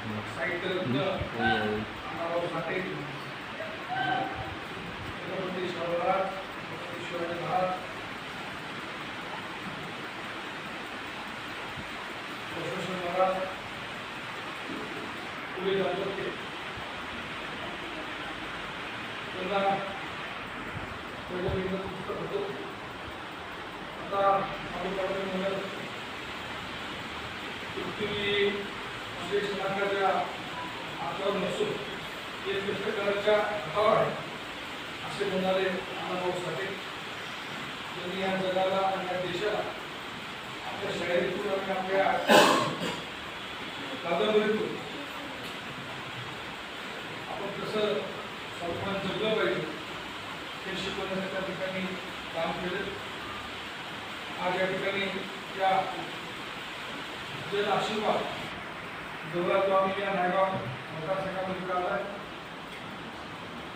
साहित्य रत्न अण्णाभाऊ साठे, छत्रपती शिवाजी महाराज, बसवेश्वर महाराज, पुढे दाम्पत्य त्यांना पहिलं पुस्तक होतं. आता आम्ही म्हणत पृथ्वी श्री शनाकाच्या आत्मा नसून हे पुस्तकाच्या अभाव आहे असे म्हणाले अण्णाभाऊ साठे. त्यांनी या जगाला आणि या देशाला आपल्या शाळेतून आणि आपल्या कादंबरीतून आपण कसं स्वाभिमान जगलं पाहिजे हे शिकवण्यासाठी त्या ठिकाणी काम केले. आज या ठिकाणी या जन आशीर्वाद जेवढा जो आम्ही या नायगाव मतदारसंघामध्ये आला आहे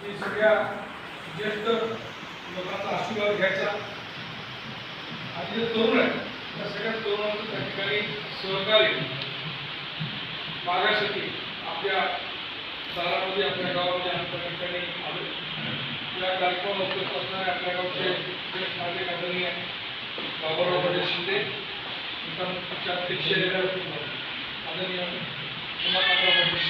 की सगळ्या ज्येष्ठ लोकांचा आशीर्वाद घ्यायचा आणि जे तरुण आहेत त्या सगळ्या तरुणांचं त्या ठिकाणी सहकार्य मागासाठी आपल्या शहरामध्ये आपल्या गावामध्ये आम्ही त्या ठिकाणी आलो. या कार्यक्रमाला उपस्थित असणारे आपल्या गावचे ज्येष्ठ नागरिक आदरणीय बाबूराव शिंदे, अध्यक्ष आदरणीय